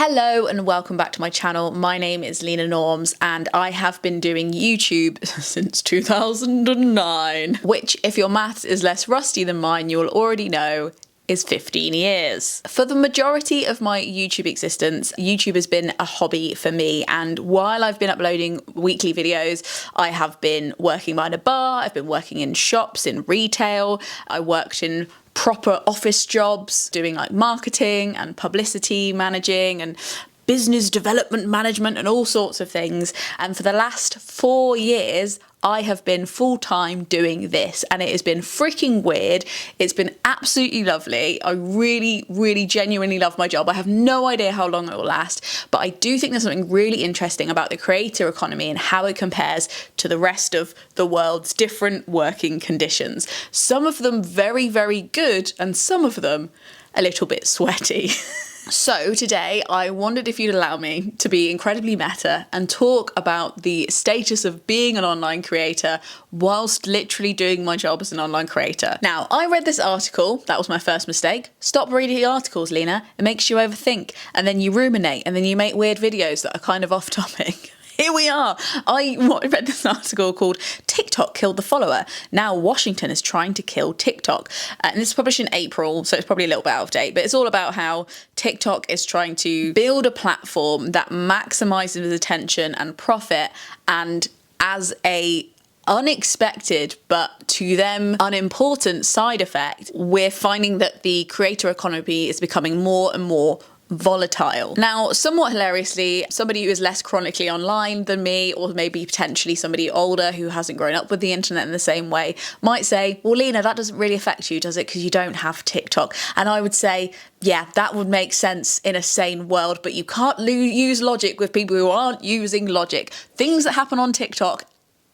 Hello and welcome back to my channel. My name is Lena Norms and I have been doing YouTube since 2009, which if your maths is less rusty than mine, you'll already know is 15 years. For the majority of my YouTube existence, YouTube has been a hobby for me, and while I've been uploading weekly videos, I have been working behind a bar, I've been working in shops, in retail, I worked in proper office jobs, doing like marketing and publicity managing and business development management and all sorts of things. And for the last 4 years, I have been full-time doing this, and it has been freaking weird. It's been absolutely lovely. I really genuinely love my job. I have no idea how long it will last, but I do think there's something really interesting about the creator economy and how it compares to the rest of the world's different working conditions. Some of them very good, and some of them a little bit sweaty. So today I wondered if you'd allow me to be incredibly meta and talk about the status of being an online creator whilst literally doing my job as an online creator. Now, I read this article, that was my first mistake. Stop reading articles, Lena. It makes you overthink, and then you ruminate, and then you make weird videos that are kind of off topic. Here we are. I read this article called TikTok Killed the Follower. Now Washington is trying to kill TikTok. And this was published in April, so it's probably a little bit out of date, but it's all about how TikTok is trying to build a platform that maximizes attention and profit, and as a unexpected but to them unimportant side effect, we're finding that the creator economy is becoming more and more volatile. Now, somewhat hilariously, somebody who is less chronically online than me, or maybe potentially somebody older who hasn't grown up with the internet in the same way, might say, well, Lena, that doesn't really affect you, does it? Because you don't have TikTok. And I would say, yeah, that would make sense in a sane world, but you can't use logic with people who aren't using logic. Things that happen on TikTok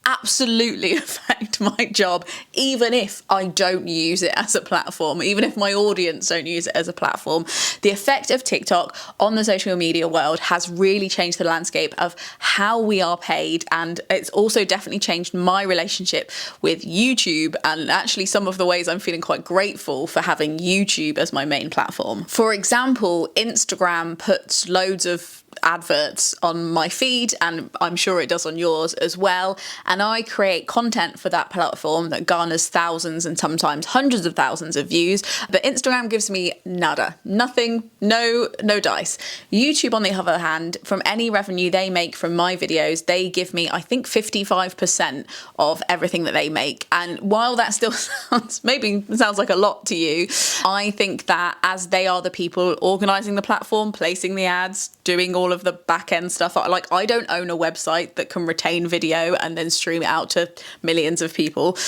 absolutely affect my job, even if I don't use it as a platform, even if my audience don't use it as a platform. The effect of TikTok on the social media world has really changed the landscape of how we are paid, and it's also definitely changed my relationship with YouTube, and actually some of the ways I'm feeling quite grateful for having YouTube as my main platform. For example, Instagram puts loads of adverts on my feed, and I'm sure it does on yours as well, and I create content for that platform that garners thousands and sometimes hundreds of thousands of views, but Instagram gives me nada, nothing, no dice. YouTube, on the other hand, from any revenue they make from my videos, they give me, I think, 55% of everything that they make. And while that still sounds like a lot to you, I think that as they are the people organizing the platform, placing the ads, doing all of the back end stuff. Like, I don't own a website that can retain video and then stream it out to millions of people.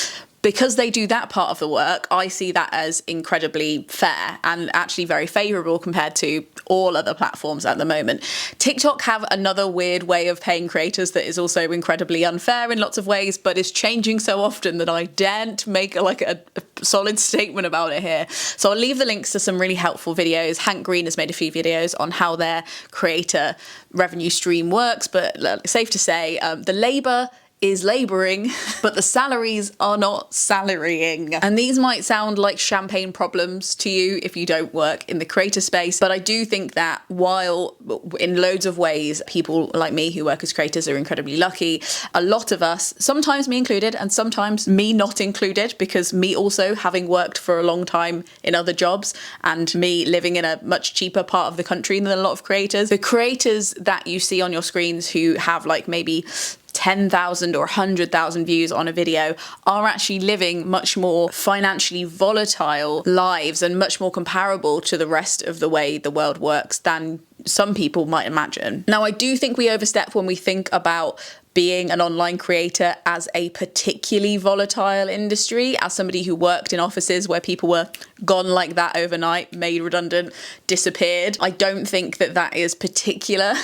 Because they do that part of the work, I see that as incredibly fair and actually very favourable compared to all other platforms at the moment. TikTok have another weird way of paying creators that is also incredibly unfair in lots of ways, but is changing so often that I daren't make a solid statement about it here. So I'll leave the links to some really helpful videos. Hank Green has made a few videos on how their creator revenue stream works, but safe to say, the labour is labouring, but the salaries are not salarying. And these might sound like champagne problems to you if you don't work in the creator space, but I do think that while in loads of ways people like me who work as creators are incredibly lucky, a lot of us, sometimes me included and sometimes me not included, because me also having worked for a long time in other jobs and me living in a much cheaper part of the country than a lot of creators, the creators that you see on your screens who have like maybe 10,000 or 100,000 views on a video are actually living much more financially volatile lives and much more comparable to the rest of the way the world works than some people might imagine. Now, I do think we overstep when we think about being an online creator as a particularly volatile industry. As somebody who worked in offices where people were gone like that overnight, made redundant, disappeared, I don't think that that is particular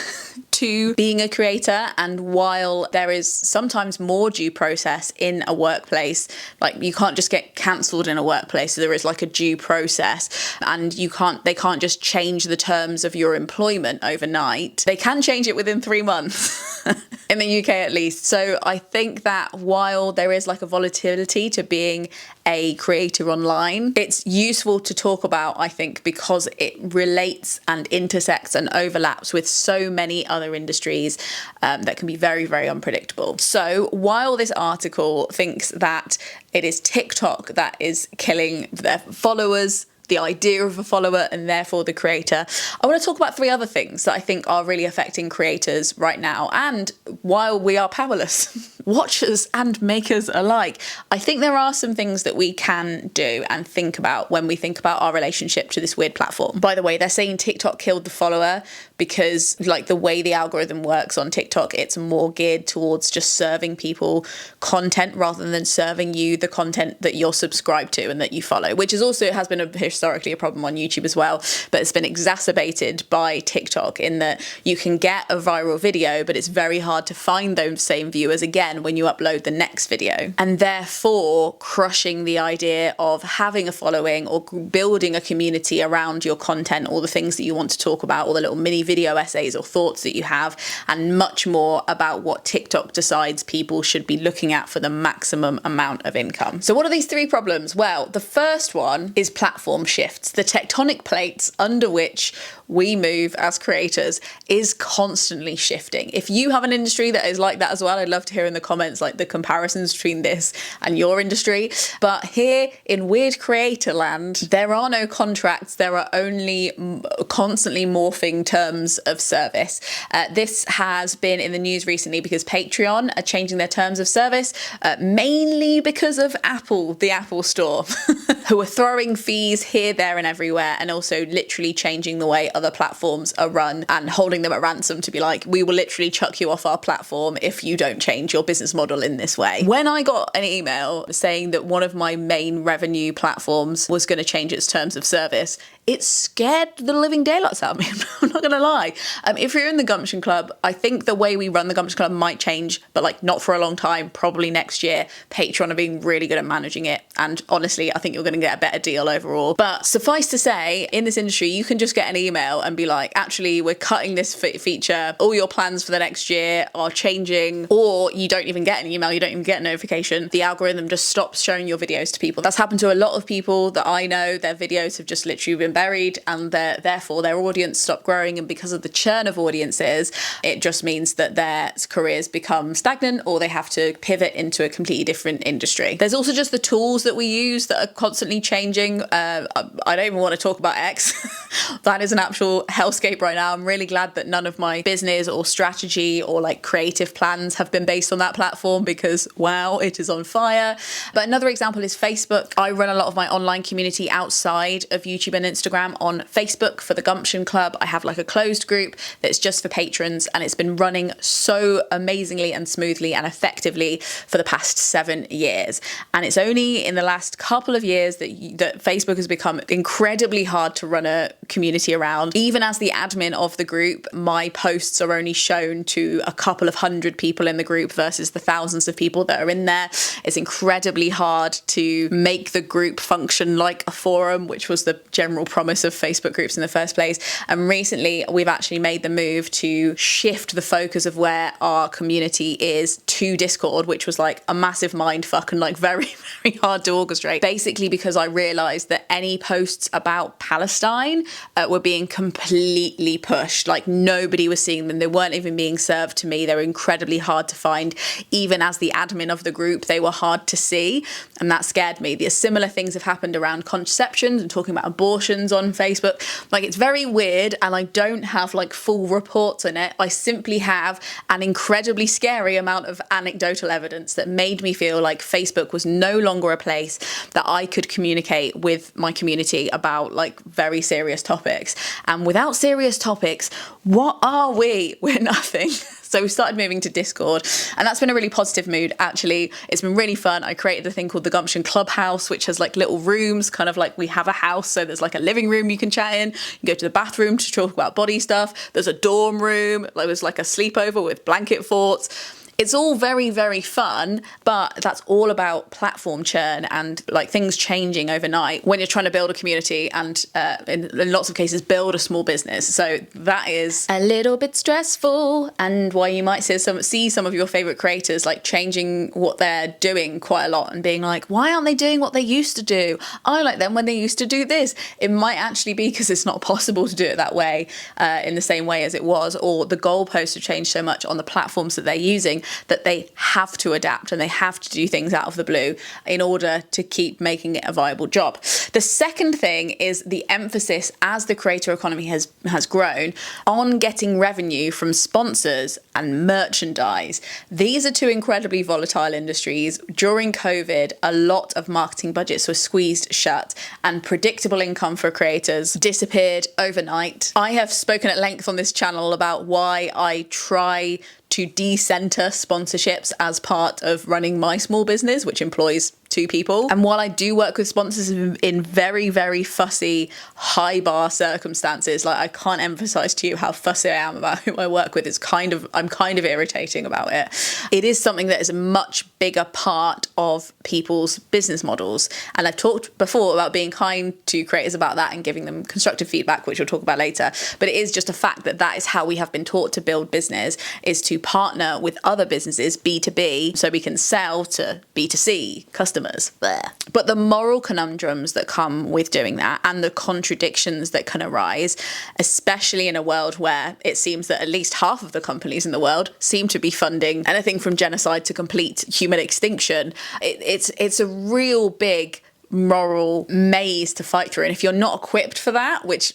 to being a creator. And while there is sometimes more due process in a workplace, like you can't just get cancelled in a workplace, so there is like a due process, and they can't just change the terms of your employment overnight. They can change it within 3 months in the UK at least. So I think that while there is like a volatility to being a creator online. It's useful to talk about, I think, because it relates and intersects and overlaps with so many other industries that can be very, very unpredictable. So while this article thinks that it is TikTok that is killing their followers, the idea of a follower, and therefore the creator, I want to talk about 3 other things that I think are really affecting creators right now. And while we are powerless, watchers and makers alike, I think there are some things that we can do and think about when we think about our relationship to this weird platform. By the way, they're saying TikTok killed the follower because, like, the way the algorithm works on TikTok, it's more geared towards just serving people content rather than serving you the content that you're subscribed to and that you follow, which is also has been historically a problem on YouTube as well, but it's been exacerbated by TikTok in that you can get a viral video, but it's very hard to find those same viewers again when you upload the next video, and therefore crushing the idea of having a following or building a community around your content, all the things that you want to talk about, all the little mini video essays or thoughts that you have, and much more about what TikTok decides people should be looking at for the maximum amount of income. So what are these 3 problems? Well, the first one is platform shifts. The tectonic plates under which we move as creators is constantly shifting. If you have an industry that is like that as well, I'd love to hear in the comments like the comparisons between this and your industry. But here in weird creator land, there are no contracts. There are only constantly morphing terms of service. This has been in the news recently because Patreon are changing their terms of service, mainly because of Apple, the Apple Store, who are throwing fees here, there and everywhere, and also literally changing the way other platforms are run and holding them at ransom to be like, we will literally chuck you off our platform if you don't change your business model in this way. When I got an email saying that one of my main revenue platforms was going to change its terms of service, it scared the living daylights out of me. I'm not gonna lie. If you're in the Gumption Club, I think the way we run the Gumption Club might change, but like not for a long time, probably next year. Patreon are being really good at managing it, and honestly, I think you're gonna get a better deal overall. But suffice to say, in this industry, you can just get an email and be like, actually, we're cutting this feature, all your plans for the next year are changing, or you don't even get an email, you don't even get a notification. The algorithm just stops showing your videos to people. That's happened to a lot of people that I know. Their videos have just literally been buried, and therefore their audience stopped growing, and because of the churn of audiences, it just means that their careers become stagnant or they have to pivot into a completely different industry. There's also just the tools that we use that are constantly changing. I don't even want to talk about X. That is an actual hellscape right now. I'm really glad that none of my business or strategy or like creative plans have been based on that platform, because wow, it is on fire. But another example is Facebook. I run a lot of my online community outside of YouTube and Instagram on Facebook for the Gumption Club. I have like a closed group that's just for patrons, and it's been running so amazingly and smoothly and effectively for the past 7 years. And it's only in the last couple of years that Facebook has become incredibly hard to run a community around. Even as the admin of the group, my posts are only shown to a couple of hundred people in the group versus the thousands of people that are in there. It's incredibly hard to make the group function like a forum, which was the general promise of Facebook groups in the first place. And recently we've actually made the move to shift the focus of where our community is to Discord, which was like a massive mindfuck and like very, very hard to orchestrate. Basically because I realized that any posts about Palestine were being completely pushed. Like nobody was seeing them. They weren't even being served to me. They were incredibly hard to find. Even as the admin of the group, they were hard to see. And that scared me. The similar things have happened around contraceptions and talking about abortions on Facebook. Like it's very weird, and I don't have like full reports on it. I simply have an incredibly scary amount of anecdotal evidence that made me feel like Facebook was no longer a place that I could communicate with my community about like very serious topics. And without serious topics, what are we? We're nothing. So we started moving to Discord, and that's been a really positive mood, actually. It's been really fun. I created a thing called the Gumption Clubhouse, which has like little rooms, kind of like we have a house. So there's like a living room you can chat in. You can go to the bathroom to talk about body stuff. There's a dorm room. There's like a sleepover with blanket forts. It's all very, very fun, but that's all about platform churn and like things changing overnight when you're trying to build a community and in lots of cases build a small business. So that is a little bit stressful, and why you might see some of your favorite creators like changing what they're doing quite a lot and being like, why aren't they doing what they used to do? I like them when they used to do this. It might actually be because it's not possible to do it that way in the same way as it was, or the goalposts have changed so much on the platforms that they're using that they have to adapt and they have to do things out of the blue in order to keep making it a viable job. The second thing is the emphasis as the creator economy has grown on getting revenue from sponsors and merchandise. These are two incredibly volatile industries. During COVID, a lot of marketing budgets were squeezed shut and predictable income for creators disappeared overnight. I have spoken at length on this channel about why I try to decenter sponsorships as part of running my small business, which employs 2 people. And while I do work with sponsors in very, very fussy, high bar circumstances, like I can't emphasize to you how fussy I am about who I work with. I'm kind of irritating about it. It is something that is a much bigger part of people's business models. And I've talked before about being kind to creators about that and giving them constructive feedback, which we'll talk about later. But it is just a fact that is how we have been taught to build business, is to partner with other businesses, B2B, so we can sell to B2C customers. But the moral conundrums that come with doing that and the contradictions that can arise, especially in a world where it seems that at least half of the companies in the world seem to be funding anything from genocide to complete human extinction, it's a real big moral maze to fight through. And if you're not equipped for that, which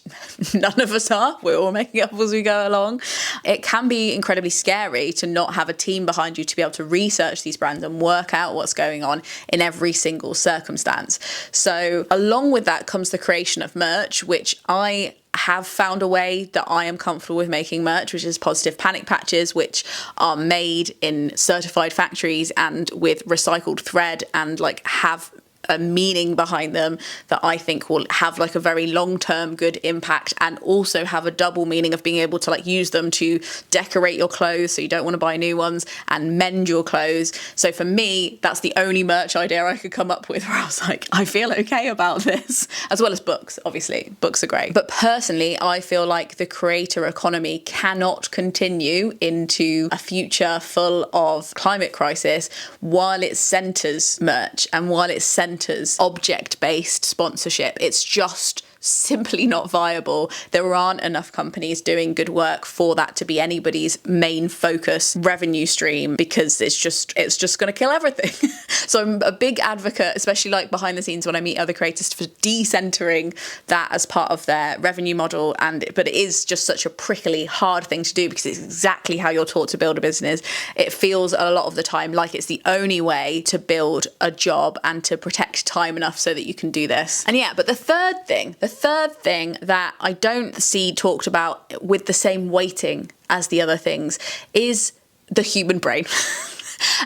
none of us are, we're all making up as we go along, it can be incredibly scary to not have a team behind you to be able to research these brands and work out what's going on in every single circumstance. So along with that comes the creation of merch, which I have found a way that I am comfortable with making merch, which is positive panic patches, which are made in certified factories and with recycled thread and like have a meaning behind them that I think will have like a very long-term good impact, and also have a double meaning of being able to like use them to decorate your clothes so you don't want to buy new ones, and mend your clothes. So for me, that's the only merch idea I could come up with where I was like, I feel okay about this, as well as books. Obviously books are great, but personally I feel like the creator economy cannot continue into a future full of climate crisis while it centers merch and while it centers object-based sponsorship. It's just simply not viable. There aren't enough companies doing good work for that to be anybody's main focus revenue stream, because it's just going to kill everything. So I'm a big advocate, especially like behind the scenes when I meet other creators, for decentering that as part of their revenue model. But it is just such a prickly, hard thing to do because it's exactly how you're taught to build a business. It feels a lot of the time like it's the only way to build a job and to protect time enough so that you can do this. And yeah, but the third thing that I don't see talked about with the same weighting as the other things is the human brain.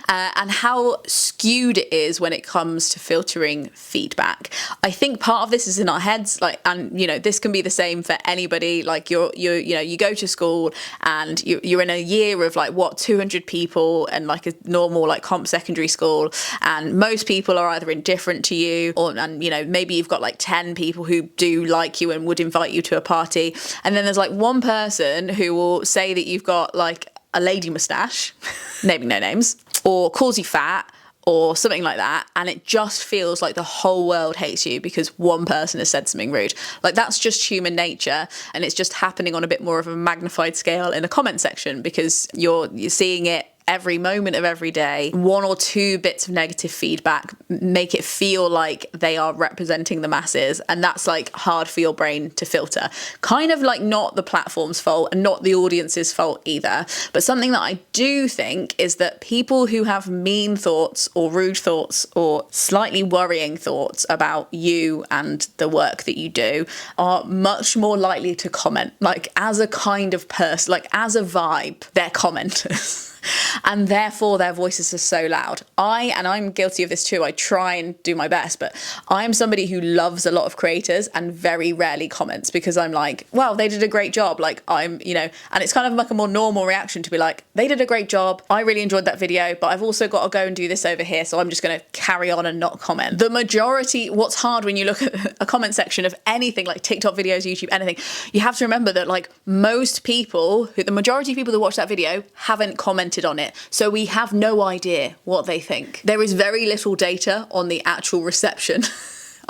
And how skewed it is when it comes to filtering feedback. I think part of this is in our heads, and this can be the same for anybody. Like you go to school and you're in a year of 200 people and like a normal comp secondary school, and most people are either indifferent to you and maybe you've got 10 people who do like you and would invite you to a party, and then there's one person who will say that you've got a lady moustache, naming no names, or calls you fat or something like that, and it just feels like the whole world hates you because one person has said something rude. That's just human nature, and it's just happening on a bit more of a magnified scale in a comment section because you're seeing it every moment of every day. 1 or 2 bits of negative feedback make it feel like they are representing the masses, and that's hard for your brain to filter. Kind of not the platform's fault and not the audience's fault either, but something that I do think is that people who have mean thoughts or rude thoughts or slightly worrying thoughts about you and the work that you do are much more likely to comment. As a kind of person, as a vibe, they're commenters. and therefore their voices are so loud. I'm guilty of this too, I try and do my best, but I'm somebody who loves a lot of creators and very rarely comments, because I'm like, wow, they did a great job. Like, and it's kind of like a more normal reaction to be like, they did a great job, I really enjoyed that video, but I've also got to go and do this over here, so I'm just going to carry on and not comment. The majority, what's hard when you look at a comment section of anything like TikTok videos, YouTube, anything, you have to remember that like the majority of people that watch that video haven't commented on it, so we have no idea what they think. There is very little data on the actual reception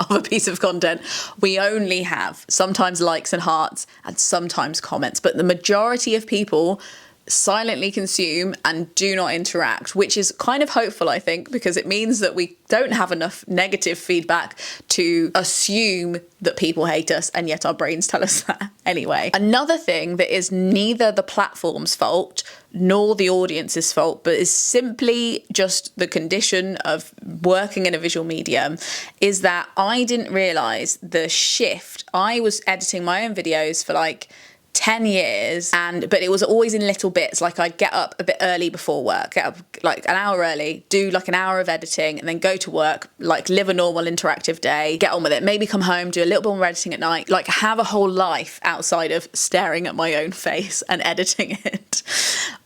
of a piece of content. We only have sometimes likes and hearts and sometimes comments, but the majority of people silently consume and do not interact, which is kind of hopeful, I think, because it means that we don't have enough negative feedback to assume that people hate us, and yet our brains tell us that anyway. Another thing that is neither the platform's fault nor the audience's fault, but is simply just the condition of working in a visual medium, is that I didn't realise the shift. I was editing my own videos for like 10 years, but it was always in little bits. Like, I'd get up a bit early before work, get up like an hour early, do like an hour of editing, and then go to work, like live a normal interactive day, get on with it, maybe come home, do a little bit more editing at night, like have a whole life outside of staring at my own face and editing it.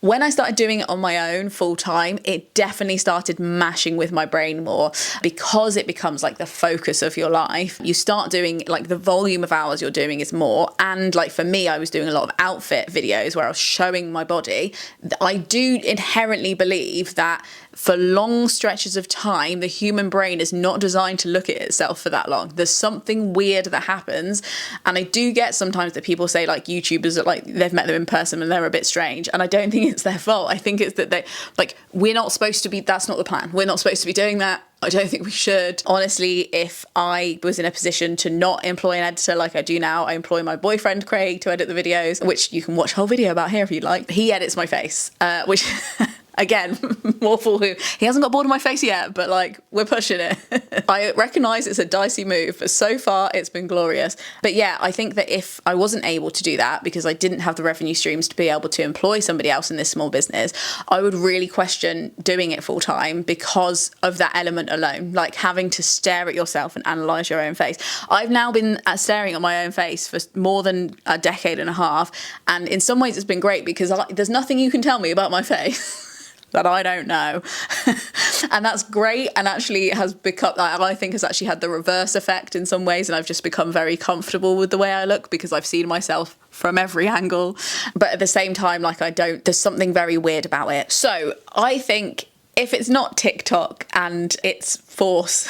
When I started doing it on my own full time, it definitely started mashing with my brain more, because it becomes like the focus of your life. You start doing, like, the volume of hours you're doing is more. And like for me, I was doing a lot of outfit videos where I was showing my body. I do inherently believe that for long stretches of time, the human brain is not designed to look at itself for that long. There's something weird that happens. And I do get sometimes that people say like YouTubers are like, they've met them in person and they're a bit strange. And I don't think it's their fault. I think it's that we're not supposed to be, that's not the plan. We're not supposed to be doing that. I don't think we should. Honestly, if I was in a position to not employ an editor like I do now, I employ my boyfriend Craig to edit the videos, which you can watch a whole video about here if you'd like. He edits my face, which again, more fool who. He hasn't got bored of my face yet, but like, we're pushing it. I recognise it's a dicey move, but so far it's been glorious. But yeah, I think that if I wasn't able to do that because I didn't have the revenue streams to be able to employ somebody else in this small business, I would really question doing it full time because of that element alone, like having to stare at yourself and analyse your own face. I've now been staring at my own face for more than a decade and a half, and in some ways it's been great because there's nothing you can tell me about my face that I don't know. And that's great, and actually has become, I think has actually had the reverse effect in some ways, and I've just become very comfortable with the way I look because I've seen myself from every angle. But at the same time, like, there's something very weird about it. So I think if it's not TikTok and its force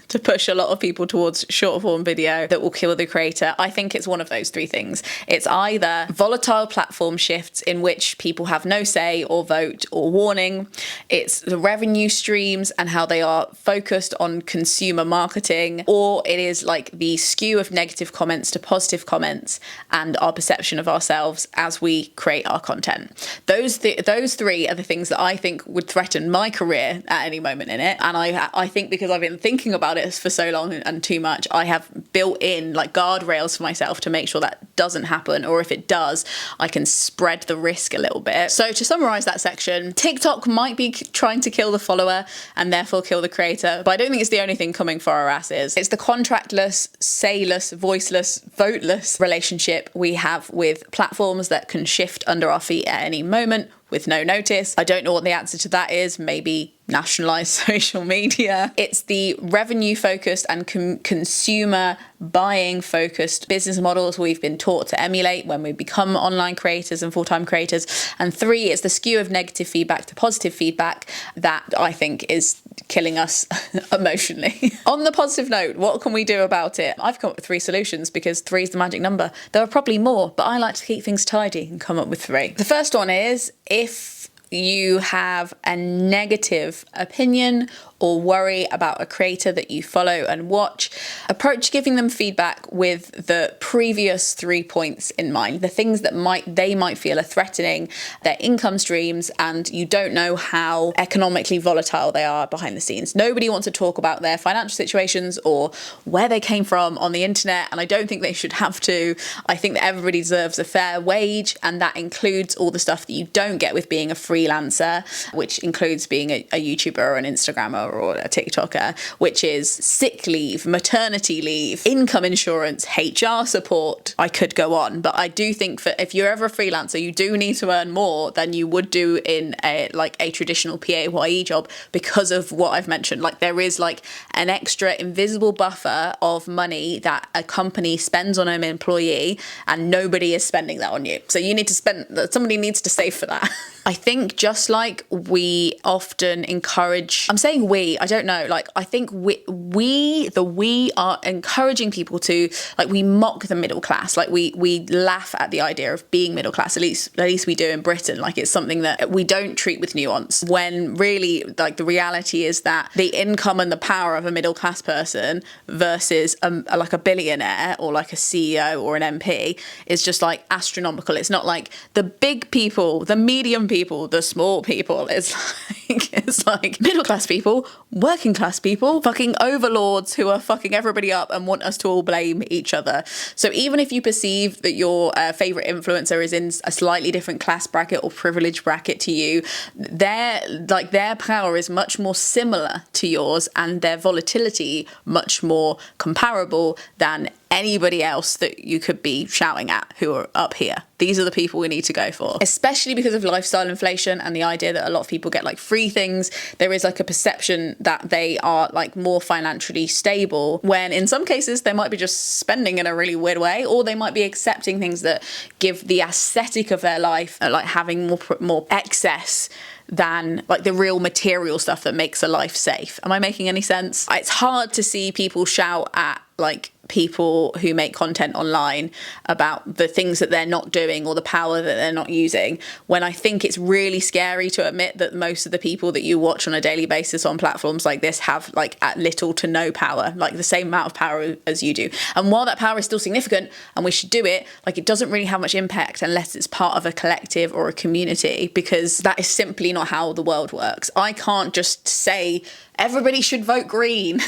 to push a lot of people towards short form video that will kill the creator, I think it's one of those three things. It's either volatile platform shifts in which people have no say or vote or warning. It's the revenue streams and how they are focused on consumer marketing, or it is like the skew of negative comments to positive comments and our perception of ourselves as we create our content. Those three are the things that I think would threaten my career at any moment in it. And I think because I've been thinking about it for so long and too much, I have built in like guardrails for myself to make sure that doesn't happen, or if it does, I can spread the risk a little bit. So to summarize that section, TikTok might be trying to kill the follower and therefore kill the creator, but I don't think it's the only thing coming for our asses. It's the contractless, sayless, voiceless, voteless relationship we have with platforms that can shift under our feet at any moment with no notice. I don't know what the answer to that is. Maybe nationalize social media. It's the revenue focused and consumer buying focused business models we've been taught to emulate when we become online creators and full-time creators. And three, it's the skew of negative feedback to positive feedback that I think is killing us emotionally. On the positive note, what can we do about it? I've come up with 3 solutions because 3 is the magic number. There are probably more, but I like to keep things tidy and come up with 3. The first one is, if you have a negative opinion or worry about a creator that you follow and watch, approach giving them feedback with the previous 3 points in mind, the things that they might feel are threatening their income streams, and you don't know how economically volatile they are behind the scenes. Nobody wants to talk about their financial situations or where they came from on the internet, and I don't think they should have to. I think that everybody deserves a fair wage, and that includes all the stuff that you don't get with being a freelancer freelancer, which includes being a YouTuber or an Instagrammer or a TikToker, which is sick leave, maternity leave, income insurance, HR support. I could go on, but I do think that if you're ever a freelancer, you do need to earn more than you would do in a traditional PAYE job because of what I've mentioned. Like, there is like an extra invisible buffer of money that a company spends on an employee and nobody is spending that on you. So you need to somebody needs to save for that. I think just like we often encourage, I'm saying we, I don't know, like I think we are encouraging people to, like, we mock the middle class, like we laugh at the idea of being middle class, at least we do in Britain. Like, it's something that we don't treat with nuance, when really, like, the reality is that the income and the power of a middle class person versus like a billionaire or like a CEO or an MP is just like astronomical. It's not like the big people, the medium people, the small people. It's like middle class people, working class people, fucking overlords who are fucking everybody up and want us to all blame each other. So even if you perceive that your favorite influencer is in a slightly different class bracket or privilege bracket to you, their power is much more similar to yours and their volatility much more comparable than anybody else that you could be shouting at who are up here. These are the people we need to go for, especially because of lifestyle inflation and the idea that a lot of people get like free things. There is like a perception that they are like more financially stable, when in some cases they might be just spending in a really weird way, or they might be accepting things that give the aesthetic of their life, like having more excess than like the real material stuff that makes a life safe. Am I making any sense? It's hard to see people shout at like people who make content online about the things that they're not doing or the power that they're not using, when I think it's really scary to admit that most of the people that you watch on a daily basis on platforms like this have like at little to no power, like the same amount of power as you do. And while that power is still significant and we should do it, like it doesn't really have much impact unless it's part of a collective or a community, because that is simply not how the world works. I can't just say everybody should vote green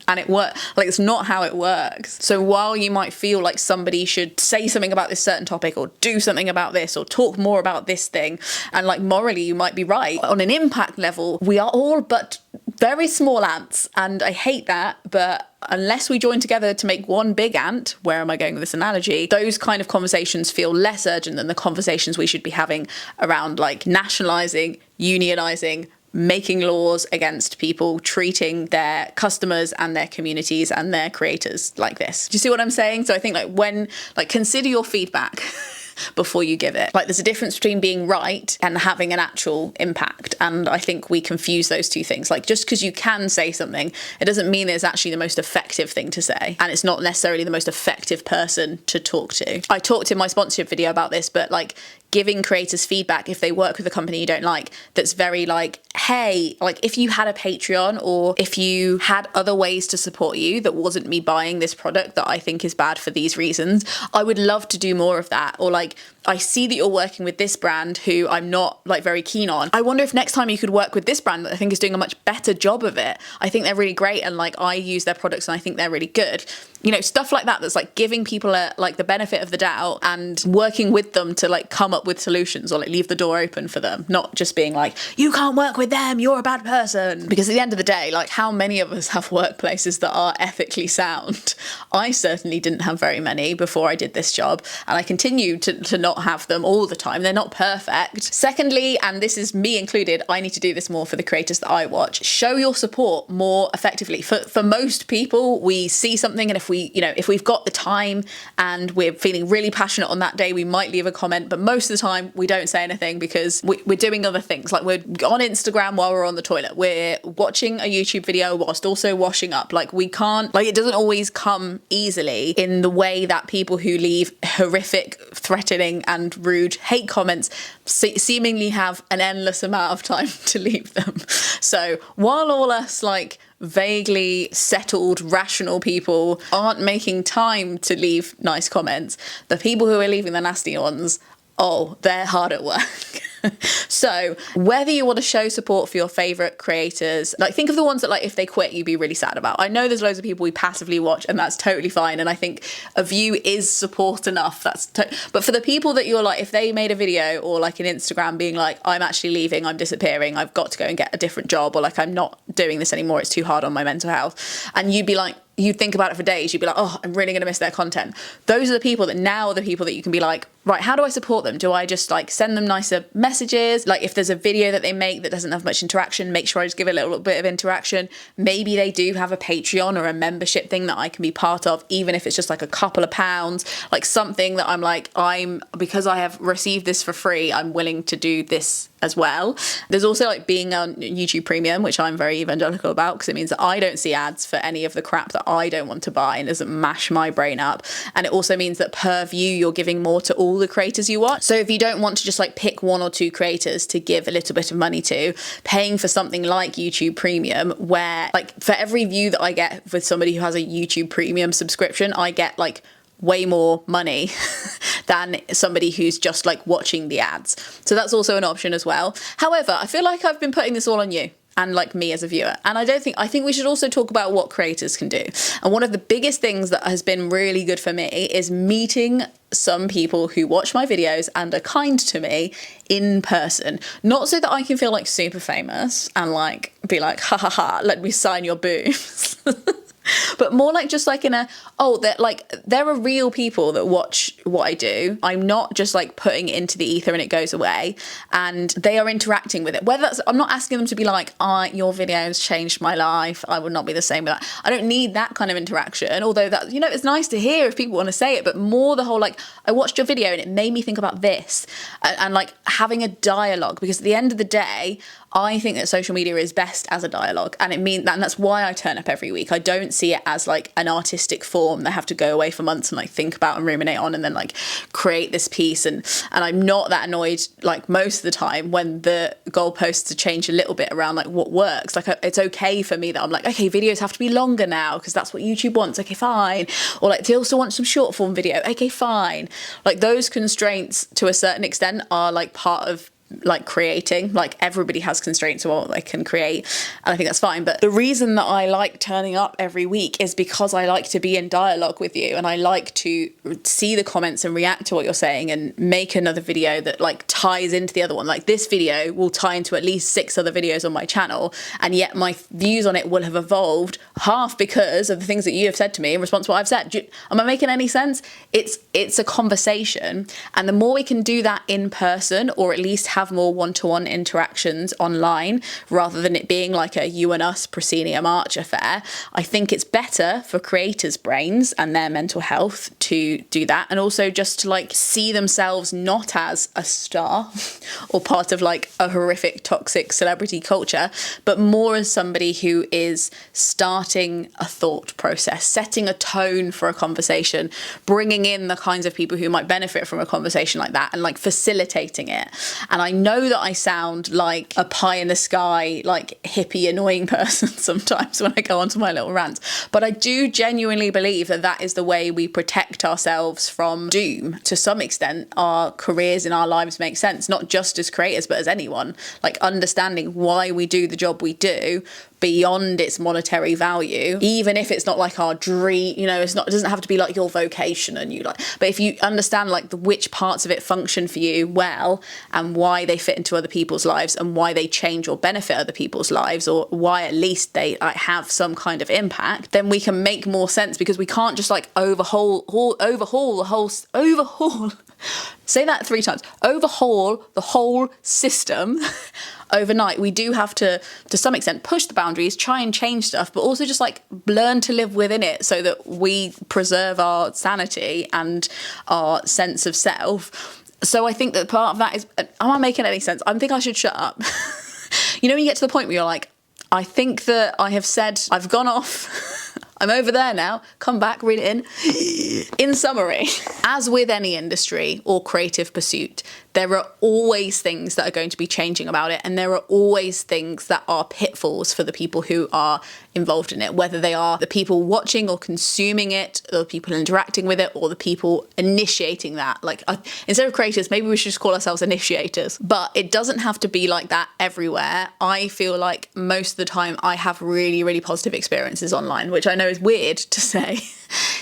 and it works. Like, it's not how it works. So while you might feel like somebody should say something about this certain topic or do something about this or talk more about this thing, and like morally you might be right, on an impact level we are all but very small ants, and I hate that. But unless we join together to make one big ant, where am I going with this analogy, those kind of conversations feel less urgent than the conversations we should be having around like nationalising, unionising, making laws against people treating their customers and their communities and their creators like this. Do you see what I'm saying? So I think consider your feedback before you give it. Like, there's a difference between being right and having an actual impact. And I think we confuse those two things. Like, just because you can say something, it doesn't mean it's actually the most effective thing to say. And it's not necessarily the most effective person to talk to. I talked in my sponsorship video about this, but like, giving creators feedback if they work with a company you don't like, that's very like, hey, like if you had a Patreon or if you had other ways to support you that wasn't me buying this product that I think is bad for these reasons, I would love to do more of that. Or like, I see that you're working with this brand who I'm not like very keen on. I wonder if next time you could work with this brand that I think is doing a much better job of it. I think they're really great, and like I use their products and I think they're really good. You know, stuff like that, that's like giving people like the benefit of the doubt and working with them to like come up with solutions, or like leave the door open for them, not just being like, you can't work with them, you're a bad person. Because at the end of the day, like, how many of us have workplaces that are ethically sound? I certainly didn't have very many before I did this job, and I continue to not have them all the time. They're not perfect. Secondly, and this is me included, I need to do this more for the creators that I watch, show your support more effectively. For most people, we see something, and if we've got the time and we're feeling really passionate on that day, we might leave a comment, but most of the time we don't say anything because we're doing other things. Like, we're on Instagram while we're on the toilet, we're watching a YouTube video whilst also washing up. Like, we can't, like, it doesn't always come easily in the way that people who leave horrific, threatening and rude hate comments seemingly have an endless amount of time to leave them. So while all us like vaguely settled, rational people aren't making time to leave nice comments, the people who are leaving the nasty ones, oh, they're hard at work. So whether you want to show support for your favorite creators, like think of the ones that like if they quit you'd be really sad about. I know there's loads of people we passively watch and that's totally fine, and I think a view is support enough. But for the people that you're like, if they made a video or like an Instagram being like, I'm actually leaving, I'm disappearing, I've got to go and get a different job, or like I'm not doing this anymore, it's too hard on my mental health, and you'd be like, you'd think about it for days, you'd be like, oh, I'm really going to miss their content. Those are the people that now are the people that you can be like, right, how do I support them? Do I just like send them nicer messages? Like if there's a video that they make that doesn't have much interaction, make sure I just give it a little bit of interaction. Maybe they do have a Patreon or a membership thing that I can be part of, even if it's just like a couple of pounds, like something that I'm like, because I have received this for free, I'm willing to do this as well. There's also like being on YouTube Premium, which I'm very evangelical about because it means that I don't see ads for any of the crap that I don't want to buy and doesn't mash my brain up. And it also means that per view, you're giving more to all the creators you watch. So if you don't want to just like pick one or two creators to give a little bit of money to, paying for something like YouTube Premium, where like for every view that I get with somebody who has a YouTube Premium subscription, I get like way more money than somebody who's just like watching the ads. So that's also an option as well. However, I feel like I've been putting this all on you and like me as a viewer. And I think we should also talk about what creators can do. And one of the biggest things that has been really good for me is meeting some people who watch my videos and are kind to me in person. Not so that I can feel like super famous and like be like, ha ha ha, let me sign your boobs. But more like just like that like there are real people that watch what I do. I'm not just like putting it into the ether and it goes away, and they are interacting with it. Whether that's, I'm not asking them to be like, your videos changed my life, I would not be the same with that. I don't need that kind of interaction, although that, you know, it's nice to hear if people want to say it, but more the whole like, I watched your video and it made me think about this, and like having a dialogue, because at the end of the day, I think that social media is best as a dialogue, and that's why I turn up every week. I don't see it as like an artistic form that I have to go away for months and like think about and ruminate on and then like create this piece, and I'm not that annoyed like most of the time when the goalposts are changed a little bit around like what works. Like it's okay for me that I'm like, okay, videos have to be longer now because that's what YouTube wants, okay fine, or like they also want some short form video, okay fine. Like those constraints to a certain extent are like part of like creating. Like everybody has constraints on what they can create, and I think that's fine. But the reason that I like turning up every week is because I like to be in dialogue with you, and I like to see the comments and react to what you're saying and make another video that like ties into the other one. Like this video will tie into at least 6 other videos on my channel, and yet my views on it will have evolved half because of the things that you have said to me in response to what I've said. Am I making any sense? It's a conversation, and the more we can do that in person, or at least have more one-to-one interactions online rather than it being like a you and us proscenium arch affair, I think it's better for creators' brains and their mental health to do that, and also just to like see themselves not as a star or part of like a horrific toxic celebrity culture, but more as somebody who is starting a thought process, setting a tone for a conversation, bringing in the kinds of people who might benefit from a conversation like that, and like facilitating it. And I know that I sound like a pie in the sky, like hippie annoying person sometimes when I go onto my little rants, but I do genuinely believe that that is the way we protect ourselves from doom. To some extent, our careers in our lives make sense, not just as creators, but as anyone. Like understanding why we do the job we do beyond its monetary value, even if it's not like our dream, you know, it doesn't have to be like your vocation and you like, but if you understand like which parts of it function for you well, and why they fit into other people's lives, and why they change or benefit other people's lives, or why at least they like have some kind of impact, then we can make more sense, because we can't just like overhaul say that 3 times, overhaul the whole system overnight. We do have to some extent push the boundaries, try and change stuff, but also just like learn to live within it so that we preserve our sanity and our sense of self. So I think that part of that is, am I making any sense? I think I should shut up. You know, when you get to the point where you're like, I think that I have said, I've gone off, I'm over there now, come back, read it in. In summary, as with any industry or creative pursuit, there are always things that are going to be changing about it, and there are always things that are pitfalls for the people who are involved in it, whether they are the people watching or consuming it, or the people interacting with it, or the people initiating that. Like, instead of creators, maybe we should just call ourselves initiators. But it doesn't have to be like that everywhere. I feel like most of the time I have really, really positive experiences online, which I know is weird to say.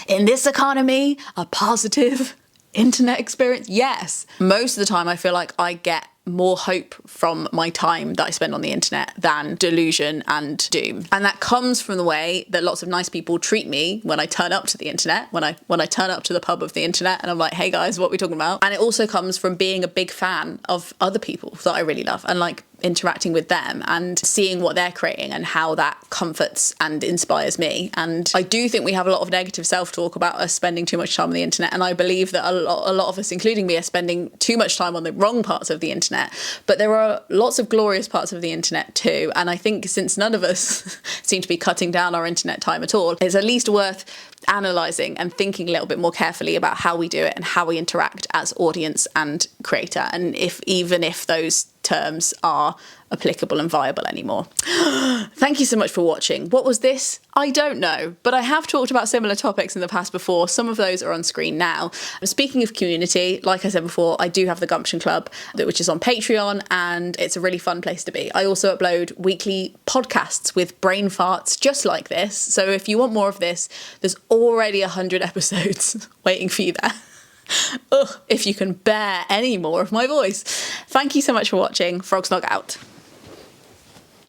In this economy, a positive internet experience? Yes. Most of the time I feel like I get more hope from my time that I spend on the internet than delusion and doom. And that comes from the way that lots of nice people treat me when I turn up to the internet, when I turn up to the pub of the internet and I'm like, hey guys, what are we talking about? And it also comes from being a big fan of other people that I really love and like interacting with them and seeing what they're creating and how that comforts and inspires me. And I do think we have a lot of negative self-talk about us spending too much time on the internet, and I believe that a lot of us, including me, are spending too much time on the wrong parts of the internet. But there are lots of glorious parts of the internet too, and I think since none of us seem to be cutting down our internet time at all, it's at least worth analysing and thinking a little bit more carefully about how we do it and how we interact as audience and creator, and even if those terms are applicable and viable anymore. Thank you so much for watching. What was this? I don't know, but I have talked about similar topics in the past before. Some of those are on screen now. Speaking of community, like I said before, I do have the Gumption Club, which is on Patreon, and it's a really fun place to be. I also upload weekly podcasts with brain farts just like this. So if you want more of this, there's already 100 episodes waiting for you there. Ugh, if you can bear any more of my voice. Thank you so much for watching. Frogsnog out.